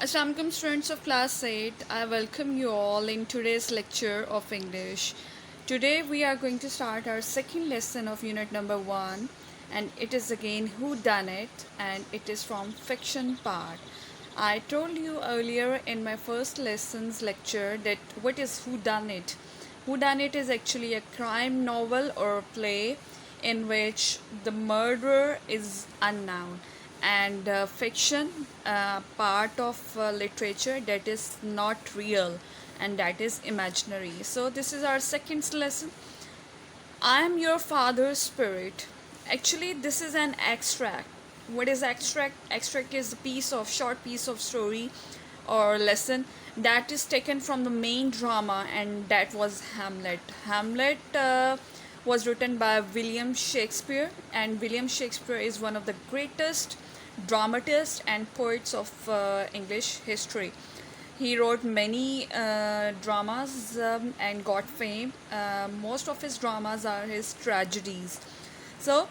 Assalamualaikum students of class 8. I welcome you all in today's lecture of English. Today we are going to start our second lesson of unit number 1, and it is again Who Done It, and it is from fiction part. I told you earlier in my first lessons lecture that what is Who Done It. Who Done It is actually a crime novel or play in which the murderer is unknown, and fiction part of literature that is not real and that is imaginary. So this is our second lesson. I am your father's spirit. Actually, this is an extract. What is extract? Extract is a short piece of story or lesson that is taken from the main drama, and that was Hamlet. Hamlet was written by William Shakespeare, and William Shakespeare is one of the greatest dramatists and poets of English history. He wrote many dramas and got fame. Most of his dramas are his tragedies. So,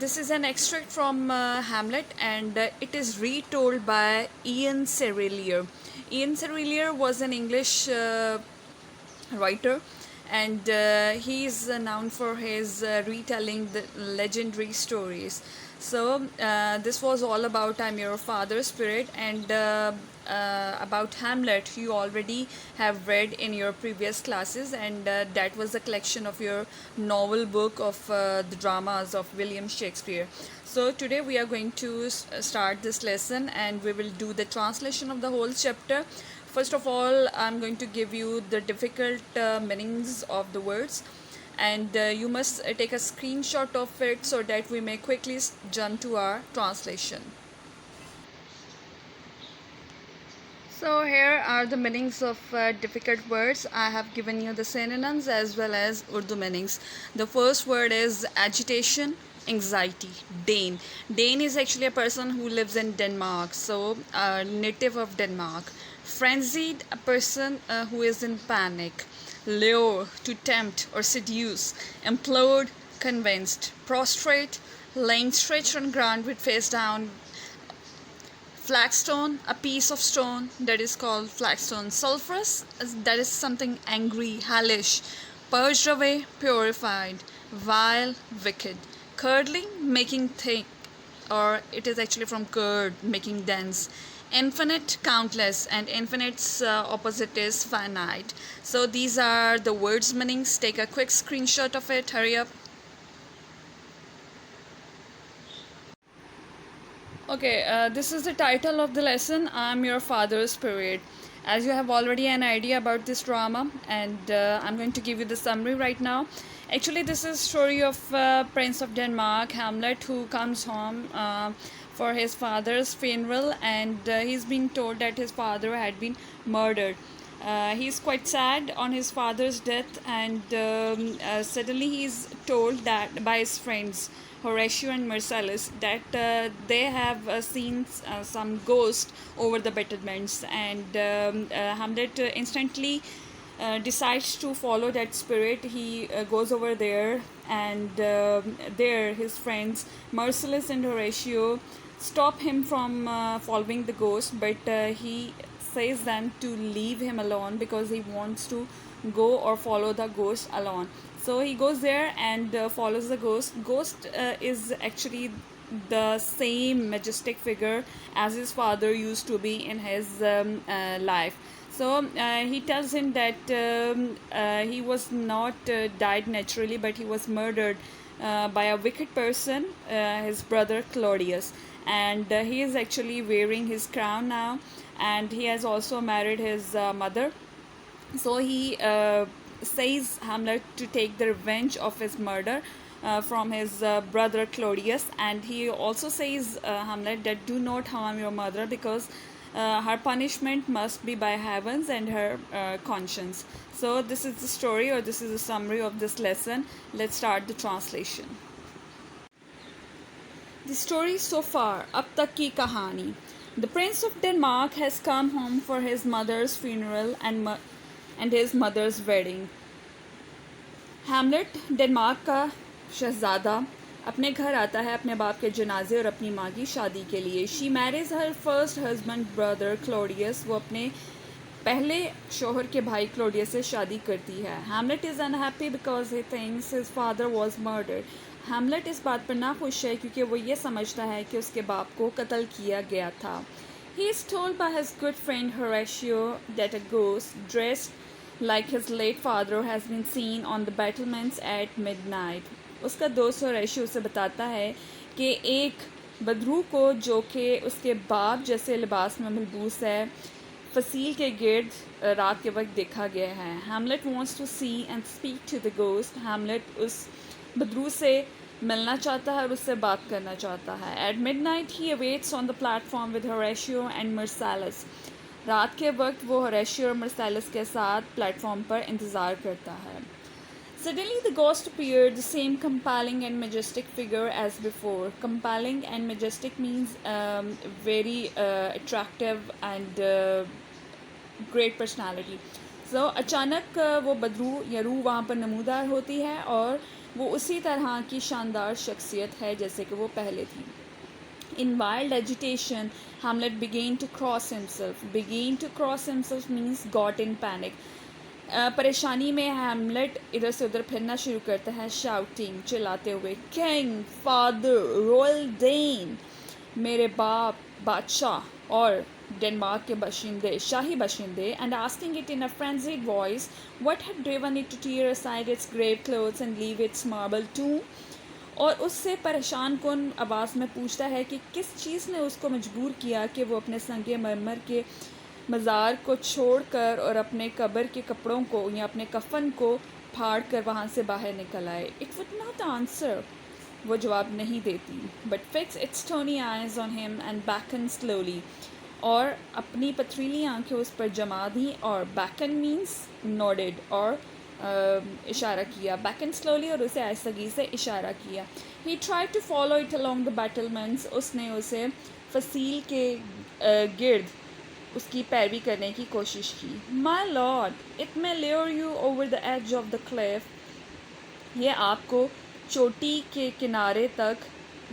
this is an extract from Hamlet, and it is retold by Ian Serralier. Ian Serralier was an English writer, and he is known for his retelling the legendary stories. So this was all about I'm Your Father's Spirit, and about Hamlet you already have read in your previous classes, and that was a collection of your novel book of the dramas of William Shakespeare. So today we are going to start this lesson, and we will do the translation of the whole chapter. First of all, I'm going to give you the difficult meanings of the words, and you must take a screenshot of it so that we may quickly jump to our translation. So here are the meanings of difficult words. I have given you the synonyms as well as Urdu meanings. The first word is agitation, anxiety. Dane. Dane is actually a person who lives in Denmark, so a native of Denmark. Frenzied, a person who is in panic. Lure, to tempt or seduce. Implode, convinced. Prostrate, lying stretched on ground with face down. Flagstone, a piece of stone that is called flagstone. Sulphurous, that is something angry, hellish. Purged away, purified. Vile, wicked. Curdling, making thick, or it is actually from curd, making dense. Infinite, countless, and infinite's opposite is finite. So these are the words meanings. Take a quick screenshot of it. Hurry up. Okay, this is the title of the lesson, I'm Your Father's Spirit. As you have already an idea about this drama, and I'm going to give you the summary right now. Actually, this is story of Prince of Denmark, Hamlet, who comes home for his father's funeral, and he's been told that his father had been murdered. He's quite sad on his father's death, and suddenly he's told that by his friends Horatio and Marcellus that they have seen some ghost over the battlements, and Hamlet instantly decides to follow that spirit. He goes over there, and there his friends Marcellus and Horatio stop him from following the ghost, but he says them to leave him alone because he wants to go or follow the ghost alone. So he goes there and follows the ghost. Ghost is actually the same majestic figure as his father used to be in his life. So he tells him that he was not died naturally, but he was murdered by a wicked person, his brother Claudius, and he is actually wearing his crown now, and he has also married his mother. So he says Hamlet to take the revenge of his murder from his brother Claudius, and he also says Hamlet that do not harm your mother because her punishment must be by heavens and her conscience. So this is the story, or this is a summary of this lesson. Let's start the translation. The story so far, ab tak ki kahani. The Prince of Denmark has come home for his mother's funeral and his mother's wedding. Hamlet, Denmark का शहजादा, अपने घर आता है अपने बाप के जनाजे और अपनी माँ की शादी के लिए। She marriage her first husband brother Claudius. वो अपने पहले शोहर के भाई क्लोडियस से शादी करती है। Hamlet is unhappy because he thinks his father was murdered. Hamlet इस बात पर ना खुश है क्योंकि वो ये समझता है कि उसके बाप को कत्ल किया गया था। He is told by his good friend Horatio that a ghost dressed like his late father has been seen on the battlements at midnight. उसका दोस्त होरेशियो उसे बताता है कि एक बदरू को जो कि उसके बाप जैसे लिबास में मलबूस है फसील के गिर्द रात के वक्त देखा गया है। Hamlet wants to see and speak to the ghost. Hamlet उस बदरू से मिलना चाहता है और उससे बात करना चाहता है। At midnight he awaits on the platform with Horatio and Marcellus. रात के वक्त वो होरेशियो और मर्सेलस के साथ प्लेटफॉर्म पर इंतज़ार करता है। Suddenly the ghost appeared, the same compelling and majestic figure as before. Compelling and majestic means very attractive and great personality. So अचानक वो बदरू या रूह वहाँ पर नमूदार होती है और वो उसी तरह की शानदार शख्सियत है जैसे कि वो पहले थी। In wild agitation, Hamlet began to cross himself. Began to cross himself means got in panic. परेशानी में हैमलेट इधर से उधर फिरना शुरू करता है, शाउटिंग चिल्लाते हुए, किंग फादर रॉयल डेन, मेरे बाप बादशाह और डेनमार्क के बाशिंदे शाही बाशिंदे, and asking it in a frenzied voice what had driven it to tear aside its grave clothes and leave its marble टू। और उससे परेशान कौन आवाज़ में पूछता है कि किस चीज़ ने उसको मजबूर किया कि वो अपने संगे मरमर के मज़ार को छोड़कर और अपने कब्र के कपड़ों को या अपने कफन को फाड़ कर वहाँ से बाहर निकल आए। इट वुड नॉट आंसर, वो जवाब नहीं देती, but fix it's stony eyes on him and bacon slowly, और अपनी पथरीली आंखें उस पर जमा दी, और बैकन मीन्स नोडेड और इशारा किया, बैकन स्लोली और उसे आहिस्तगी से इशारा किया। He try to follow it along the battlements, उसने उसे फसील के गिर्द उसकी पैरवी करने की कोशिश की। My lord it may lure you over the edge of the cliff, ये आपको चोटी के किनारे तक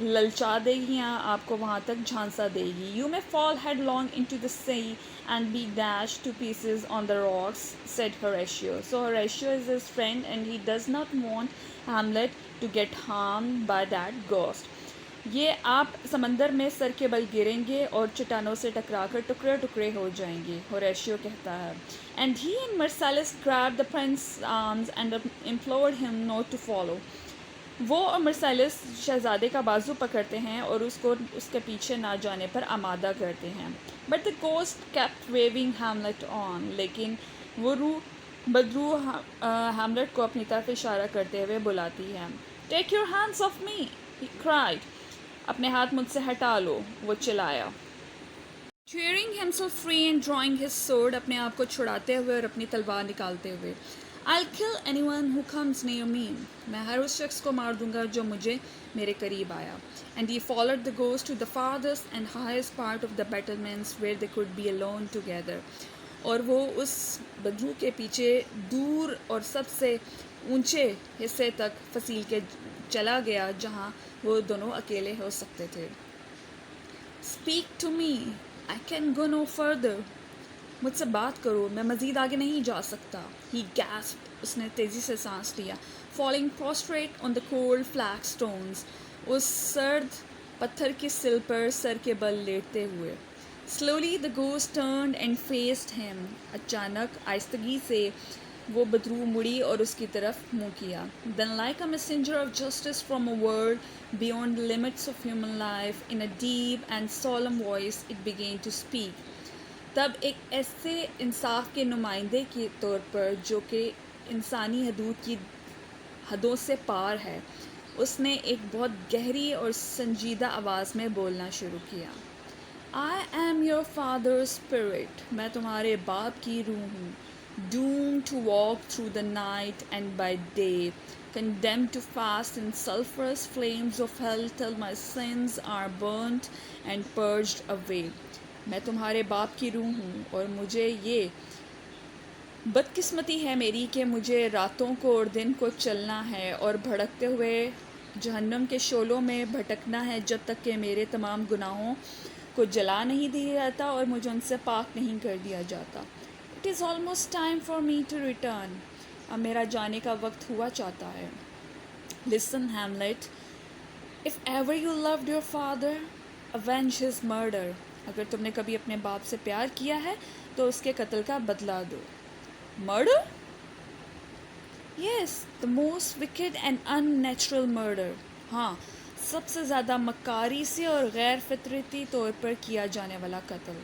ललचा देगी या आपको वहाँ तक झांसा देगी। You may fall headlong into the sea and be dashed to pieces on the rocks, said Horatio. So Horatio is his friend and he does not want Hamlet to get harm by that ghost. ये आप समंदर में sir के बल गिरेंगे और चट्टानों से टकराकर टुकड़े टुकड़े हो जाएंगे, होरेशियो कहता है। And he and Marcellus grabbed the prince arms and implored him not to follow. वो और मर्सेलस शहजादे का बाजू पकड़ते हैं और उसको उसके पीछे ना जाने पर आमादा करते हैं। But the ghost kept waving Hamlet on, लेकिन वो बदरू हैमलेट को अपनी तरफ इशारा करते हुए बुलाती है। Take your hands off me, he cried, अपने हाथ मुझसे हटा लो, वो चिल्लाया। Tearing himself free and drawing his sword, अपने आप को छुड़ाते हुए और अपनी तलवार निकालते हुए। I'll kill anyone who comes near me, मैं हर उस शख्स को मार दूंगा जो मुझे मेरे करीब आया। And he followed the ghost to the farthest and highest part of the battlements where they could be alone together, और वो उस बदरू के पीछे दूर और सबसे ऊंचे हिस्से तक फसील के चला गया जहाँ वो दोनों अकेले हो सकते थे। Speak to me, I can go no further, मुझसे बात करो, मैं मज़ीद आगे नहीं जा सकता। He gasped, उसने तेज़ी से सांस लिया। Falling prostrate on the cold flagstones, उस सर्द पत्थर की सिल पर सर के बल लेटते हुए। Slowly the ghost turned and faced him, अचानक आहिस्तगी से वो बदरू मुड़ी और उसकी तरफ मुँह किया। Then like a messenger of justice from a world beyond the limits of human life, in a deep and solemn voice it began to speak. तब एक ऐसे इंसाफ के नुमाइंदे के तौर पर जो कि इंसानी हदों से पार है, उसने एक बहुत गहरी और संजीदा आवाज़ में बोलना शुरू किया। I am your father's spirit, मैं तुम्हारे बाप की रूह हूँ। Doomed to walk through the night and by day, condemned to fast in sulphurous flames of hell till my sins are burnt and purged away. मैं तुम्हारे बाप की रूह हूँ और मुझे ये बदकिस्मती है मेरी कि मुझे रातों को और दिन को चलना है और भड़कते हुए जहन्नम के शोलों में भटकना है जब तक कि मेरे तमाम गुनाहों को जला नहीं दिया जाता और मुझे उनसे पाक नहीं कर दिया जाता। It is almost time for me to return. अब मेरा जाने का वक्त हुआ चाहता है। Listen Hamlet, if ever you loved your father, avenge his murder. अगर तुमने कभी अपने बाप से प्यार किया है तो उसके कत्ल का बदला दो। Murder? Yes, the most wicked and unnatural murder. हाँ, सबसे ज़्यादा मक्कारी से और गैर फितरती तौर पर किया जाने वाला कत्ल।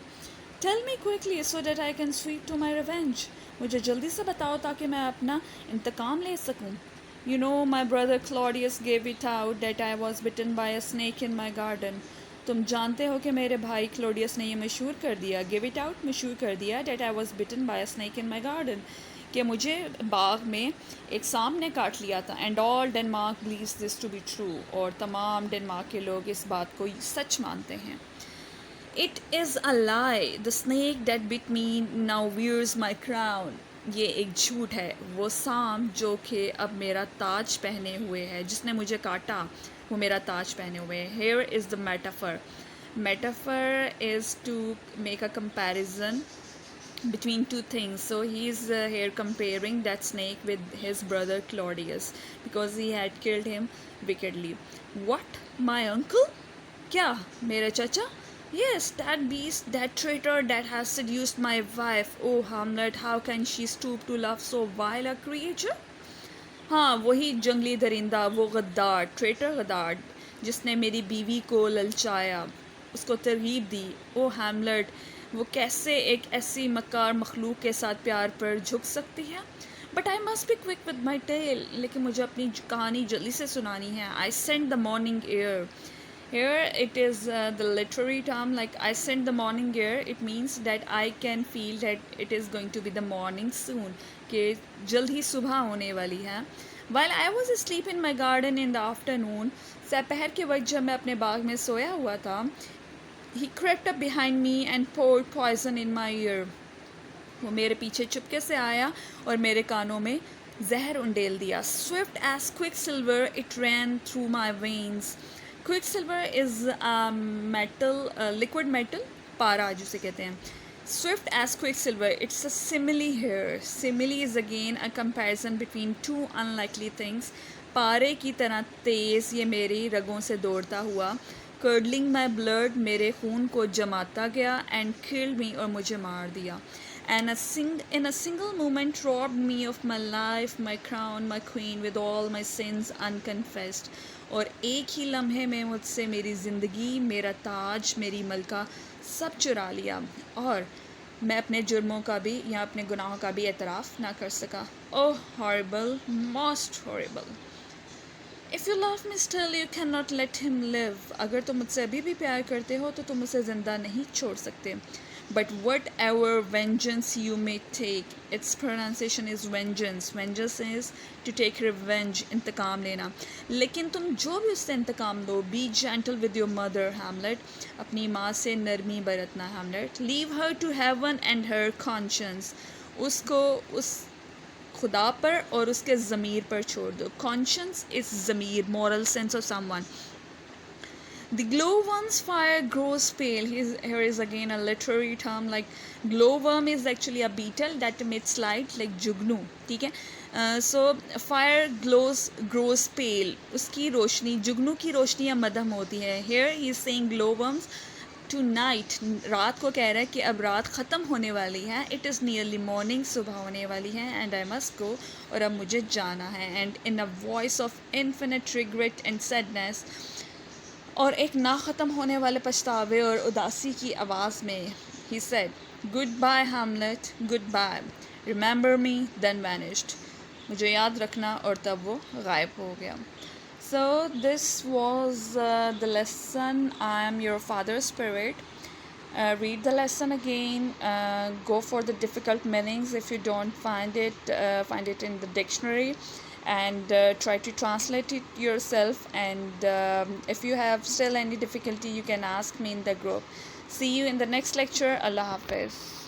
Tell me quickly so that I can sweep to my revenge. मुझे जल्दी से बताओ ताकि मैं अपना इंतकाम ले सकूं। You know, my brother Claudius gave it out that I was bitten by a snake in my garden. तुम जानते हो कि मेरे भाई क्लोडियस ने ये मशहूर कर दिया, गिव इट आउट मशहूर कर दिया, that I was bitten by a snake in my garden, कि मुझे बाग में एक सांप ने काट लिया था। And all Denmark believes this to be true, और तमाम डेनमार्क के लोग इस बात को सच मानते हैं। It is a lie, the snake that bit me now wears my crown. ये एक झूठ है। वो सांप जो कि अब मेरा ताज पहने हुए है, जिसने मुझे काटा वो मेरा ताज पहने हुए है। Here is the metaphor. Metaphor is to make a comparison between two things. So he is here comparing that snake with his brother Claudius because he had killed him wickedly. What? My uncle? क्या मेरे चाचा? Yes, that beast, that traitor that has seduced my wife. Oh Hamlet, how can she stoop to love so vile a creature? हाँ, वही जंगली दरिंदा, वो गद्दार, traitor गद्दार, जिसने मेरी बीवी को ललचाया, उसको तरगीब दी। ओ हैमलेट, वो कैसे एक ऐसी मक्कार मखलूक के साथ प्यार पर झुक सकती है? But I must be quick with my tale. लेकिन मुझे अपनी कहानी जल्दी से सुनानी है। I scent the morning air. Here it is the literary term, like I sent the morning air. It means that I can feel that it is going to be the morning soon, कि जल्द ही सुबह होने वाली है। While I was asleep in my garden in the afternoon, दोपहर के वक्त जब मैं अपने बाग में सोया हुआ था, he crept up behind me and poured poison in my ear. वो मेरे पीछे चुपके से आया और मेरे कानों में जहर उंडेल दिया। Swift as quicksilver it ran through my veins. Quicksilver is metal, liquid metal, पारा जिसे कहते हैं। Swift as quicksilver, it's a simile here. Simile is again a comparison between two unlikely things. पारे की तरह तेज़ ये मेरी रगों से दौड़ता हुआ, curdling my blood, मेरे खून को जमाता गया, and killed me, और मुझे मार दिया। And in a single moment robbed me of my life, my crown, my queen, with all my sins unconfessed. और एक ही लम्हे में मुझसे मेरी ज़िंदगी, मेरा ताज, मेरी मलका सब चुरा लिया, और मैं अपने जुर्मों का भी या अपने गुनाहों का भी एतराफ़ ना कर सका। Oh horrible, most horrible. If you love me still you can not let him live. अगर तुम मुझसे अभी भी प्यार करते हो तो तुम उसे ज़िंदा नहीं छोड़ सकते। But whatever vengeance you may take, its pronunciation is vengeance. Vengeance is to take revenge, इंतकाम लेना। लेकिन तुम जो भी उससे इंतकाम लो, be gentle with your mother, Hamlet. अपनी माँ से नरमी बरतना, Hamlet. Leave her to heaven and her conscience. उसको उस खुदा पर और उसके ज़मीर पर छोड़ दो। Conscience is Zamir, moral sense of someone. The glowworm's fire grows pale. Here is again a literary term, like glowworm is actually a beetle that emits light like जुगनू, ठीक है। So fire grows pale. उसकी रोशनी, जुगनू की रोशनी या मध्यम होती है। Here he is saying glowworms tonight, रात को कह रहा है कि अब रात ख़त्म होने वाली है। It is nearly morning, सुबह होने वाली है, and I must go, और अब मुझे जाना है। And in a voice of infinite regret and sadness, और एक ना ख़त्म होने वाले पछतावे और उदासी की आवाज़ में, he said, goodbye Hamlet, goodbye, remember me, then vanished. मुझे याद रखना, और तब वो गायब हो गया। So this was the lesson, I am your father's spirit. Read the lesson again, go for the difficult meanings. If you don't find it in the dictionary, and try to translate it yourself, and if you have still any difficulty you can ask me in the group. See you in the next lecture. Allah Hafiz.